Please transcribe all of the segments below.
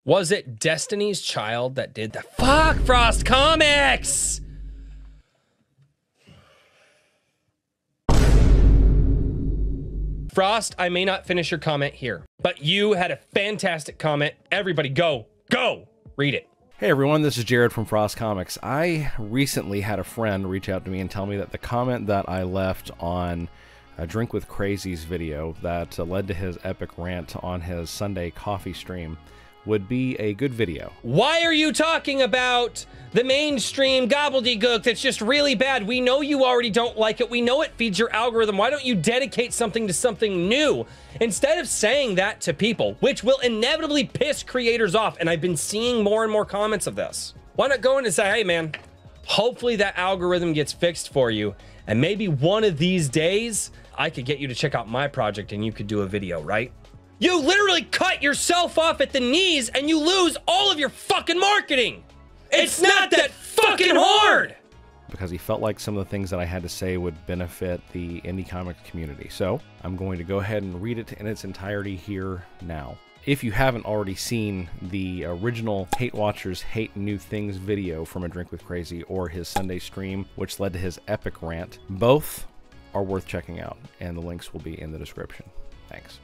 Was it Destiny's Child that did the fuck Frost Comics? Frost, I may not finish your comment here, but you had a fantastic comment. Everybody go read it. Hey everyone, this is Jared from Frost Comics. I recently had a friend reach out to me and tell me that the comment that I left on Drink with Crazy's video that led to his epic rant on his Sunday coffee stream would be a good video. Why are you talking about the mainstream gobbledygook that's just really bad? We know you already don't like it. We know it feeds your algorithm. Why don't you dedicate something to something new? Instead of saying that to people, which will inevitably piss creators off, and I've been seeing more and more comments of this, why not go in and say, hey man, hopefully that algorithm gets fixed for you, and maybe one of these days, I could get you to check out my project and you could do a video, right? You literally cut yourself off at the knees and you lose all of your fucking marketing. It's not that fucking hard. Because he felt like some of the things that I had to say would benefit the indie comic community. So I'm going to go ahead and read it in its entirety here now. If you haven't already seen the original Hate Watchers Hate New Things video from A Drink with Crazy or his Sunday stream, which led to his epic rant, both are worth checking out, and the links will be in the description. Thanks.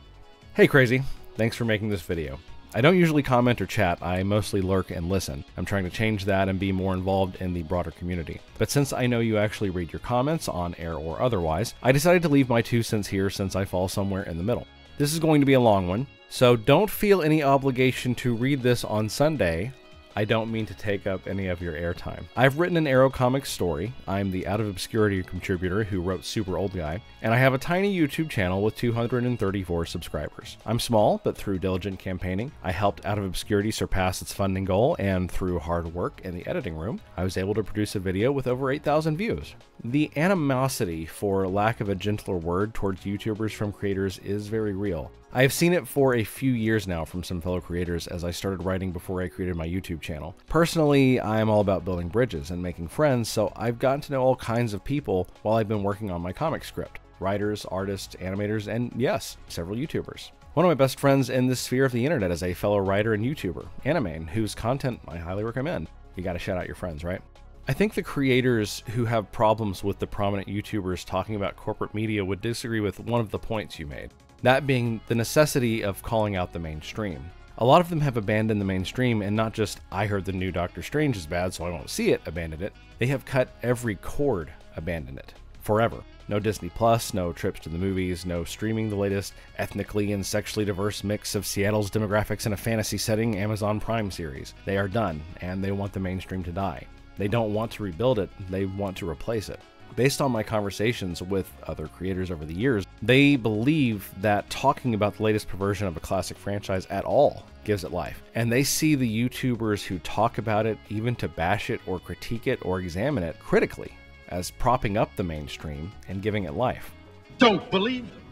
Hey Crazy, thanks for making this video. I don't usually comment or chat, I mostly lurk and listen. I'm trying to change that and be more involved in the broader community. But since I know you actually read your comments, on air or otherwise, I decided to leave my 2 cents here since I fall somewhere in the middle. This is going to be a long one, so don't feel any obligation to read this on Sunday. I don't mean to take up any of your airtime. I've written an Arrow Comics story. I'm the Out of Obscurity contributor who wrote Super Old Guy, and I have a tiny YouTube channel with 234 subscribers. I'm small, but through diligent campaigning, I helped Out of Obscurity surpass its funding goal, and through hard work in the editing room, I was able to produce a video with over 8,000 views. The animosity, for lack of a gentler word, towards YouTubers from creators is very real. I have seen it for a few years now from some fellow creators as I started writing before I created my YouTube channel. Personally, I am all about building bridges and making friends, so I've gotten to know all kinds of people while I've been working on my comic script. Writers, artists, animators, and yes, several YouTubers. One of my best friends in this sphere of the internet is a fellow writer and YouTuber, Animane, whose content I highly recommend. You gotta shout out your friends, right? I think the creators who have problems with the prominent YouTubers talking about corporate media would disagree with one of the points you made. That being the necessity of calling out the mainstream. A lot of them have abandoned the mainstream, and not just, I heard the new Doctor Strange is bad so I won't see it, abandoned it. They have cut every cord, abandoned it. Forever. No Disney Plus, no trips to the movies, no streaming the latest ethnically and sexually diverse mix of Seattle's demographics in a fantasy setting Amazon Prime series. They are done, and they want the mainstream to die. They don't want to rebuild it, they want to replace it. Based on my conversations with other creators over the years, they believe that talking about the latest perversion of a classic franchise at all gives it life. And they see the YouTubers who talk about it, even to bash it or critique it or examine it critically, as propping up the mainstream and giving it life. Don't believe them.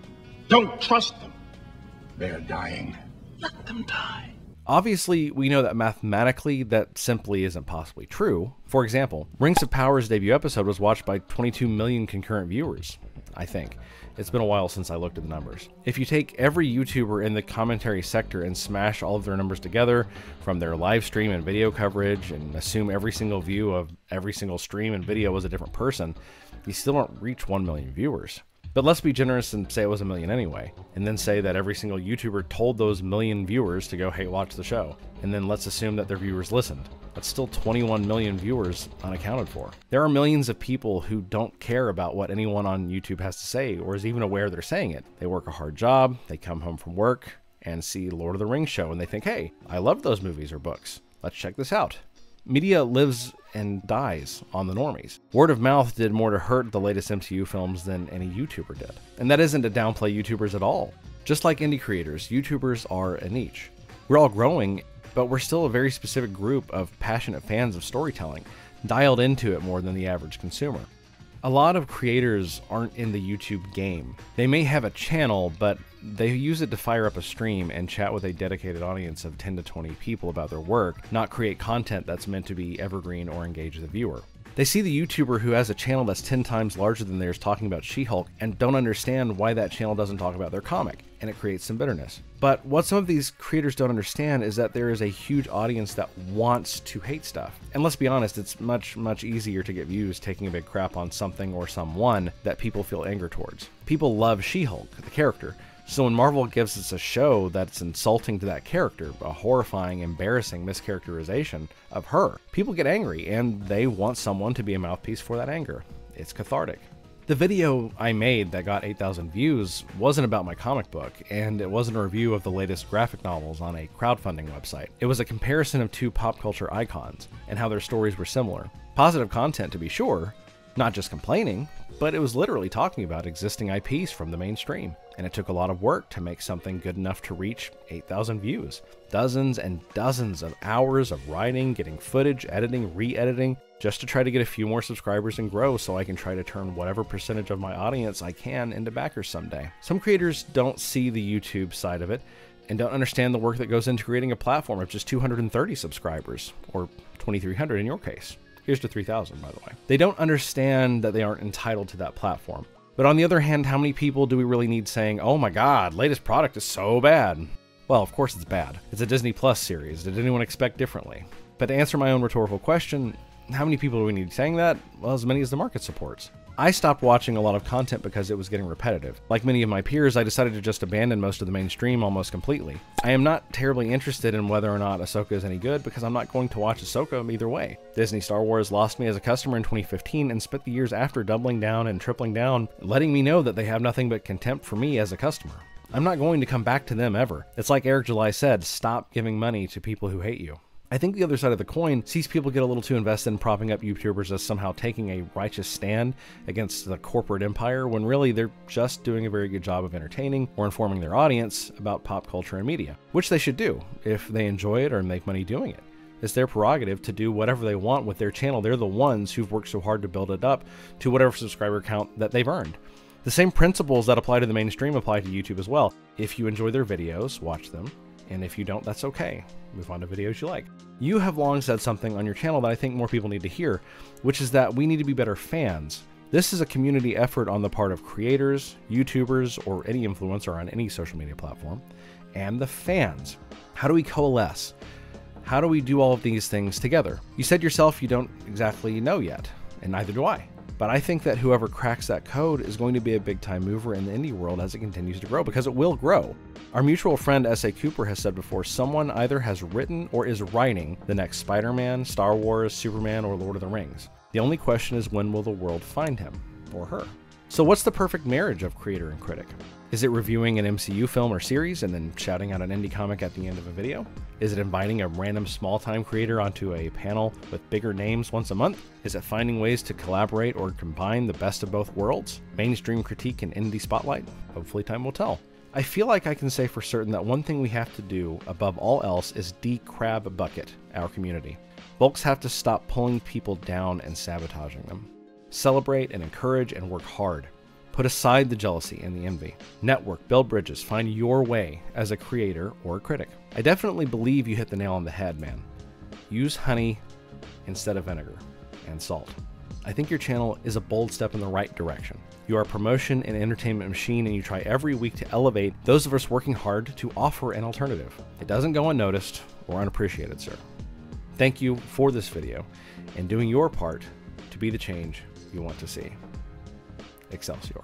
Don't trust them. They're dying. Let them die. Obviously, we know that mathematically that simply isn't possibly true. For example, Rings of Power's debut episode was watched by 22 million concurrent viewers, I think. It's been a while since I looked at the numbers. If you take every YouTuber in the commentary sector and smash all of their numbers together from their live stream and video coverage and assume every single view of every single stream and video was a different person, you still don't reach 1 million viewers. But let's be generous and say it was 1 million anyway, and then say that every single YouTuber told those million viewers to go hate watch the show, and then let's assume that their viewers listened. That's still 21 million viewers unaccounted for. There are millions of people who don't care about what anyone on YouTube has to say, or is even aware they're saying it. They work a hard job, they come home from work, and see Lord of the Rings show, and they think, hey, I love those movies or books. Let's check this out. Media lives and dies on the normies. Word of mouth did more to hurt the latest MCU films than any YouTuber did. And that isn't to downplay YouTubers at all. Just like indie creators, YouTubers are a niche. We're all growing, but we're still a very specific group of passionate fans of storytelling, dialed into it more than the average consumer. A lot of creators aren't in the YouTube game. They may have a channel, but they use it to fire up a stream and chat with a dedicated audience of 10 to 20 people about their work, not create content that's meant to be evergreen or engage the viewer. They see the YouTuber who has a channel that's 10 times larger than theirs talking about She-Hulk and don't understand why that channel doesn't talk about their comic, and it creates some bitterness. But what some of these creators don't understand is that there is a huge audience that wants to hate stuff. And let's be honest, it's much, much easier to get views taking a big crap on something or someone that people feel anger towards. People love She-Hulk, the character. So when Marvel gives us a show that's insulting to that character, a horrifying, embarrassing mischaracterization of her, people get angry and they want someone to be a mouthpiece for that anger. It's cathartic. The video I made that got 8,000 views wasn't about my comic book, and it wasn't a review of the latest graphic novels on a crowdfunding website. It was a comparison of two pop culture icons and how their stories were similar. Positive content, to be sure, not just complaining, but it was literally talking about existing IPs from the mainstream. And it took a lot of work to make something good enough to reach 8,000 views. Dozens and dozens of hours of writing, getting footage, editing, re-editing, just to try to get a few more subscribers and grow so I can try to turn whatever percentage of my audience I can into backers someday. Some creators don't see the YouTube side of it and don't understand the work that goes into creating a platform of just 230 subscribers, or 2,300 in your case. Here's to 3,000, by the way. They don't understand that they aren't entitled to that platform. But on the other hand, how many people do we really need saying, oh my god, latest product is so bad? Well, of course it's bad. It's a Disney Plus series. Did anyone expect differently? But to answer my own rhetorical question, how many people do we need saying that? Well, as many as the market supports. I stopped watching a lot of content because it was getting repetitive. Like many of my peers, I decided to just abandon most of the mainstream almost completely. I am not terribly interested in whether or not Ahsoka is any good because I'm not going to watch Ahsoka either way. Disney Star Wars lost me as a customer in 2015 and spent the years after doubling down and tripling down, letting me know that they have nothing but contempt for me as a customer. I'm not going to come back to them ever. It's like Eric July said, stop giving money to people who hate you. I think the other side of the coin sees people get a little too invested in propping up YouTubers as somehow taking a righteous stand against the corporate empire, when really they're just doing a very good job of entertaining or informing their audience about pop culture and media, which they should do if they enjoy it or make money doing it. It's their prerogative to do whatever they want with their channel. They're the ones who've worked so hard to build it up to whatever subscriber count that they've earned. The same principles that apply to the mainstream apply to YouTube as well. If you enjoy their videos, watch them. And if you don't, that's okay. Move on to videos you like. You have long said something on your channel that I think more people need to hear, which is that we need to be better fans. This is a community effort on the part of creators, YouTubers, or any influencer on any social media platform, and the fans. How do we coalesce? How do we do all of these things together? You said yourself you don't exactly know yet, and neither do I. But I think that whoever cracks that code is going to be a big-time mover in the indie world as it continues to grow, because it will grow. Our mutual friend S.A. Cooper has said before, someone either has written or is writing the next Spider-Man, Star Wars, Superman, or Lord of the Rings. The only question is, when will the world find him or her? So what's the perfect marriage of creator and critic? Is it reviewing an MCU film or series and then shouting out an indie comic at the end of a video? Is it inviting a random small-time creator onto a panel with bigger names once a month? Is it finding ways to collaborate or combine the best of both worlds? Mainstream critique and indie spotlight? Hopefully time will tell. I feel like I can say for certain that one thing we have to do above all else is de-crab bucket our community. Folks have to stop pulling people down and sabotaging them. Celebrate and encourage and work hard. Put aside the jealousy and the envy. Network, build bridges, find your way as a creator or a critic. I definitely believe you hit the nail on the head, man. Use honey instead of vinegar and salt. I think your channel is a bold step in the right direction. You are a promotion and entertainment machine, and you try every week to elevate those of us working hard to offer an alternative. It doesn't go unnoticed or unappreciated, sir. Thank you for this video and doing your part to be the change you want to see. Excelsior.